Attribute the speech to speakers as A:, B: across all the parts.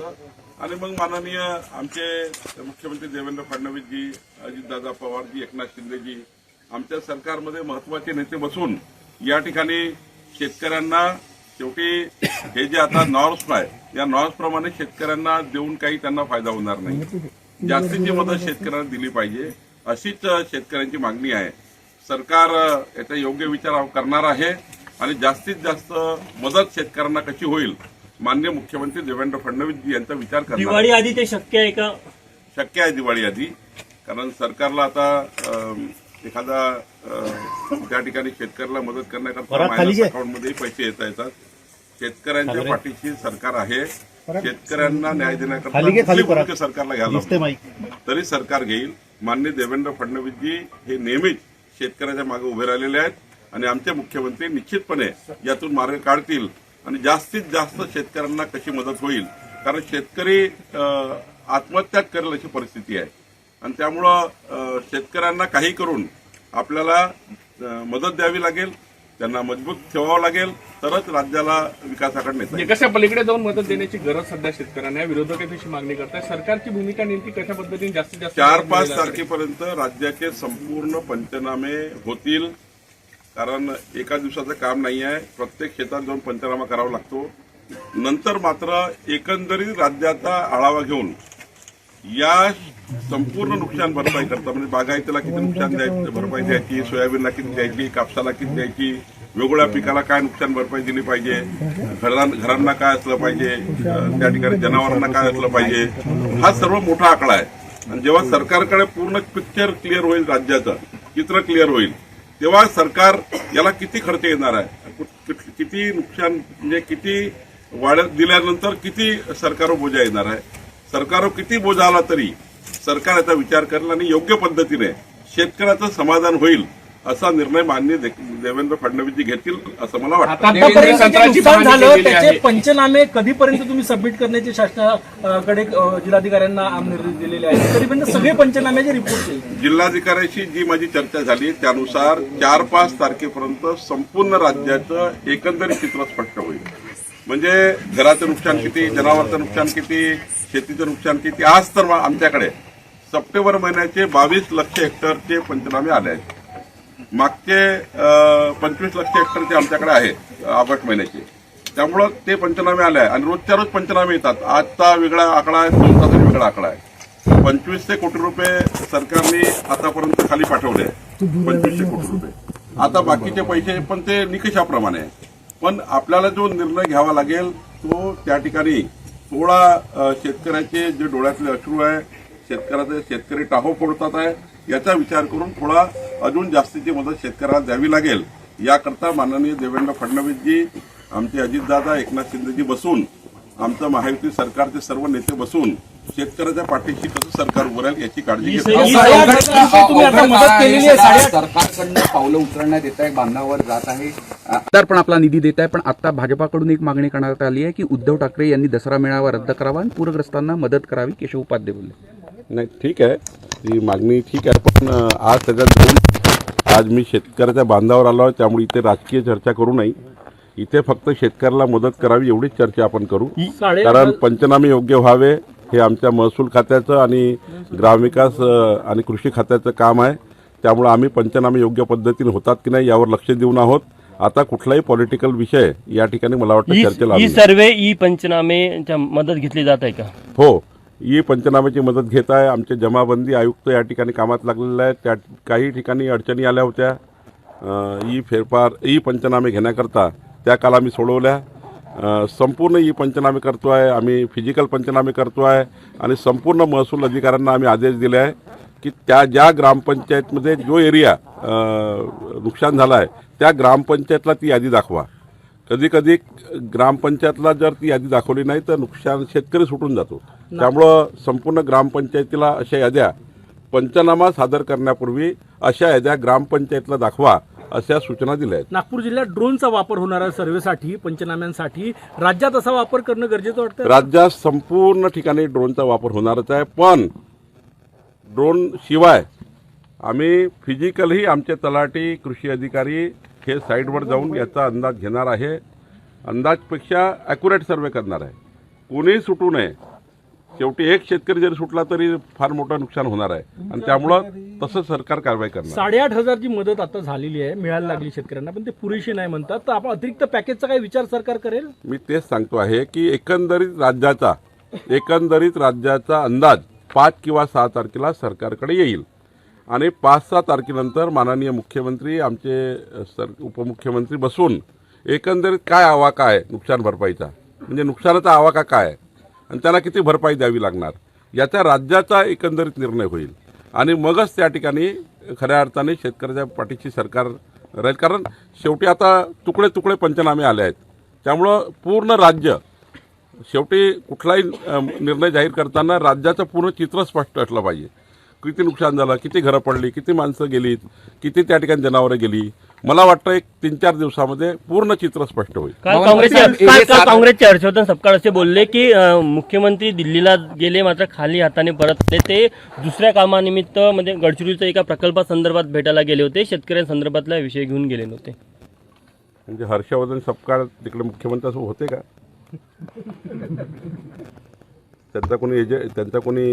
A: होतं आणि मग माननीय आमचे मुख्यमंत्री देवेंद्र फडणवीसजी, अजितदादा पवारजी, एकनाथ शिंदेजी आमच्या सरकारमध्ये महत्वाचे नेते बसून या ठिकाणी शेतकऱ्यांना शेवटी हे जे आता नॉर्म्स आहे या नॉर्म्स प्रमाणे शेतकऱ्यांना देऊन काही त्यांना फायदा होणार नाही. जास्तीची मदत शेतकऱ्यांना दिली पाहिजे अशीच शेतकऱ्यांची मागणी आहे. सरकार याचा योग्य विचार करणार आहे आणि जास्तीत जास्त मदत शेतकऱ्यांना कशी होईल माननीय मुख्यमंत्री देवेंद्र फडणवीस यांचा विचार करणार.
B: दिवाळी आधी ते शक्य आहे का?
A: शक्य आहे दिवाळी आधी, कारण सरकारला आता एखादा त्या ठिकाणी शेतकऱ्याला मदत करण्याकरता मायनस अकाउंटमध्येही पैसे येतात. शेतकऱ्यांच्या पाठीशी सरकार आहे. शेतकऱ्यांना न्याय देण्याकरता भूमिका सरकारला घ्यायला तरी सरकार घेईल. माननीय देवेंद्र फडणवीसजी हे नेहमीच शेतकऱ्याच्या मागे उभे राहिलेले आहेत आणि आमचे मुख्यमंत्री निश्चितपणे यातून मार्ग काढतील आणि जास्तीत जास्त शेतकऱ्यांना कशी मदत होईल, कारण शेतकरी आत्महत्या करेल अशी परिस्थिती आहे आणि त्यामुळं शेतकऱ्यांना काही करून आपल्याला मदत द्यावी लागेल, त्यांना मजबूत ठेवावं लागेल, तरच राज्याला विकासाकडे नेता येईल.
C: कशा पलीकडे जाऊन मदत देण्याची गरज सध्या शेतकऱ्यांना विरोधकांची मागणी करतात. सरकारची भूमिका नेमकी कशा पद्धतीने जास्तीत जास्त
A: 4-5 तारखेपर्यंत राज्याचे संपूर्ण पंचनामे होतील, कारण एका दिवसाचं काम नाही आहे. प्रत्येक शेतात जाऊन पंचनामा करावा लागतो. नंतर मात्र एकंदरीत राज्याचा आढावा घेऊन या संपूर्ण नुकसान भरपाई करता, म्हणजे बागायतीला किती नुकसान भरपाई द्यायची, सोयाबीनला किती द्यायची, कापसाला किती द्यायची, वेगवेगळ्या पिकाला काय नुकसान भरपाई दिली पाहिजे, घरांना काय असलं पाहिजे, त्या ठिकाणी जनावरांना काय असलं पाहिजे, हा सर्व मोठा आकडा आहे. आणि जेव्हा सरकारकडे पूर्ण पिक्चर क्लिअर होईल, राज्याचं चित्र क्लिअर होईल, तेव्हा सरकार याला किती खर्च येणार आहे, किती नुकसान, म्हणजे किती वाढ दिल्यानंतर किती सरकारवर बोजा येणार आहे, सरकारवर किती बोजा आला तरी सरकार याचा विचार करेल आणि योग्य पद्धतीने शेतकऱ्याचं समाधान होईल असा निर्णय माननीय देवेंद्र फडणवीसजी घेतील असं मला वाटतं.
B: आतापर्यंत जे नुकसान झालं त्याचे पंचनामे कधीपर्यंत तुम्ही सबमिट करण्याचे शासनाकडे जिल्हाधिकाऱ्यांना निर्देश दिलेले आहेत? कधीपर्यंत सगळे पंचनाम्याचे रिपोर्ट येईल?
A: जिल्हाधिकाऱ्यांशी जी माझी चर्चा झाली त्यानुसार 4-5 तारखेपर्यंत संपूर्ण राज्याचं एकंदरीत चित्र स्पष्ट होईल. म्हणजे घराचं नुकसान किती, जनावरांचं नुकसान किती, शेतीचं नुकसान किती. आज तर आमच्याकडे सप्टेंबर महिन्याचे 22 लक्ष हेक्टरचे पंचनामे आले आहेत. मागचे 25 लक्ष हेक्टरचे आमच्याकडे आहे ऑगस्ट महिन्याचे. त्यामुळं ते पंचनामे आले आहे आणि रोजच्या रोज पंचनामे येतात. आजचा वेगळा आकडा आहे, 2 तासाचा वेगळा आकडा आहे. 2500 कोटी रुपये सरकारने आतापर्यंत खाली पाठवले, 2500 कोटी रुपये. आता बाकीचे पैसे पण ते निकषाप्रमाणे आहे. पण आपल्याला जो निर्णय घ्यावा लागेल तो त्या ठिकाणी थोडा शेतकऱ्याचे जे डोळ्यातले अश्रू आहे, शेतकरी टाहो फोडतात आहे, याचा विचार करून थोडा अजून जास्तीची मदत शेतकऱ्याला द्यावी लागेल. याकरता माननीय देवेंद्र फडणवीसजी, आमचे अजितदादा, एकनाथ शिंदेजी बसून, आमचं महायुती सरकारचे सर्व नेते बसून शेतकऱ्याच्या पाठीशी कसं सरकार उभं राहील याची काळजी घेतात.
D: सरकारकडनं पावलं उचलण्यात येत आहे, बांधावर जात आहे, तर पण आपला निधी देत आहे. पण आता भाजपाकडून एक मागणी करण्यात आली आहे की उद्धव ठाकरे यांनी दसरा मेळावा रद्द करावा आणि पूरग्रस्तांना मदत करावी. केशव उपाध्ये बोलले.
A: नाही, ठीक आहे, ही मागणी ठीक आहे, पण आज त्याच्यात आज मी शेतकऱ्याच्या बांधावर आलो आहे, त्यामुळे इथे राजकीय चर्चा करू नये. इथे फक्त शेतकऱ्याला मदत करावी एवढीच चर्चा आपण करू. कारण पंचनामे योग्य व्हावे हे आमच्या महसूल खात्याचं आणि ग्रामविकास आणि कृषी खात्याचं काम आहे. त्यामुळे आम्ही पंचनामे योग्य पद्धतीने होतात की नाही यावर लक्ष देऊन आहोत. आता कुठलाही पॉलिटिकल विषय या ठिकाणी मला वाटतं चर्चेला
B: ई सर्वे, ई पंचनामे मदत घेतली जात आहे का?
A: हो, ई पंचनाम्याची मदत घेत आहे. आमचे जमाबंदी आयुक्त या ठिकाणी कामात लागलेले आहेत. त्या काही ठिकाणी अडचणी आल्या होत्या ई पंचनामे घेण्याकरता, त्या काल आम्ही सोडवल्या. संपूर्ण ई पंचनामे करतो आहे आम्ही, फिजिकल पंचनामे करतो आहे आणि संपूर्ण महसूल अधिकाऱ्यांना आम्ही आदेश दिले आहे की त्या ज्या ग्रामपंचायतमध्ये जो एरिया नुकसान झाला आहे त्या ग्रामपंचायतला ती यादी दाखवा. कधी ग्रामपंचायतला जर ती यादी दाखवली नाही तर नुकसान शेतकरी सुटून जातो. त्यामुळं संपूर्ण ग्रामपंचायतीला अशा याद्या पंचनामा सादर करण्यापूर्वी अशा याद्या ग्रामपंचायतला दाखवा अशा सूचना दिल्या आहेत.
B: नागपूर जिल्ह्यात ड्रोनचा वापर होणारा सर्व्हेसाठी, पंचनाम्यांसाठी राज्यात असा वापर करणं गरजेचं वाटतं?
A: राज्यात संपूर्ण ठिकाणी ड्रोनचा वापर होणारच आहे, पण ड्रोन शिवाय आम्ही फिजिकलही आमचे तलाठी, कृषी अधिकारी हे साईडवर जाऊन याचा अंदाज घेणार आहे. अंदाजपेक्षा ॲक्युरेट सर्वे करणार आहे. कोणीही सुटू नये. शेवटी एक शेतकरी जरी सुटला तरी फार मोठं नुकसान होणार आहे आणि त्यामुळं तसं सरकार कारवाई करणार.
B: 8,500ची मदत आता झालेली आहे, मिळायला लागली शेतकऱ्यांना, पण ते पुरेशी नाही म्हणतात. तर आपण अतिरिक्त पॅकेजचा काही विचार सरकार करेल?
A: मी तेच सांगतो आहे की एकंदरीत राज्याचा अंदाज 5 किंवा 6 तारखेला सरकारकडे येईल आणि 5-6 तारखेनंतर माननीय मुख्यमंत्री आमचे उपमुख्यमंत्री बसून एकंदरीत काय आवाका आहे नुकसान भरपाईचा, म्हणजे नुकसानाचा आवाका काय आहे आणि त्यांना किती भरपाई द्यावी लागणार याचा राज्याचा एकंदरीत निर्णय होईल आणि मगच त्या ठिकाणी खऱ्या अर्थाने शेतकऱ्याच्या पाठीशी सरकार राहील. कारण शेवटी आता तुकडे तुकडे पंचनामे आले आहेत, त्यामुळं पूर्ण राज्य शेवटी कुठलाही निर्णय जाहीर करताना राज्याचं पूर्ण चित्र स्पष्ट असलं पाहिजे. किती नुकसान झालं, किती घरं पडली, किती माणसं गेलीत, किती त्या ठिकाणी जनावरं गेली. मला वाटतं 1-3-4 दिवसामध्ये पूर्ण चित्र स्पष्ट होईल.
E: काल काँग्रेसचे हर्षवर्धन सपकाळ असे बोलले की मुख्यमंत्री दिल्लीला गेले मात्र खाली हाताने परतले. ते दुसऱ्या कामानिमित्त म्हणजे गडचिरोलीच्या एका प्रकल्पासंदर्भात भेटायला गेले होते, शेतकऱ्यांसंदर्भातला विषय घेऊन गेले नव्हते.
A: म्हणजे हर्षवर्धन सपकाळ तिकडे मुख्यमंत्री असं होते का? त्यांचा कोणी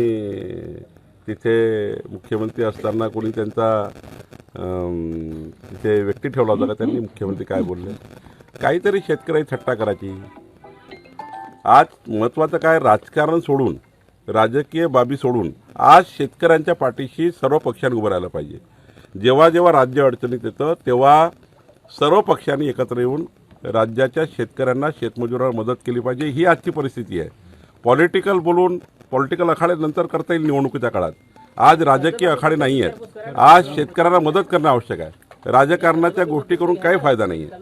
A: तिथे मुख्यमंत्री असताना कोणी त्यांचा तिथे व्यक्ती ठेवला होता का? त्यांनी मुख्यमंत्री काय बोलले? काहीतरी शेतकऱ्याची थट्टा करायची. आज महत्त्वाचं काय, राजकारण सोडून, राजकीय बाबी सोडून आज शेतकऱ्यांच्या पाठीशी सर्व पक्षांनी उभं राहायला पाहिजे. जेव्हा जेव्हा राज्य अडचणीत येतं तेव्हा सर्व पक्षांनी एकत्र येऊन राज्याच्या शेतकऱ्यांना, शेतमजुरांना मदत केली पाहिजे. ही आजची परिस्थिती आहे. पॉलिटिकल बोलून पॉलिटिकल आखाडे नंतर करता येईल निवडणुकीच्या काळात. आज राजकीय आखाडे नाही आहेत. आज शेतकऱ्यांना मदत करणं आवश्यक आहे. राजकारणाच्या गोष्टी करून काही फायदा नाही आहे.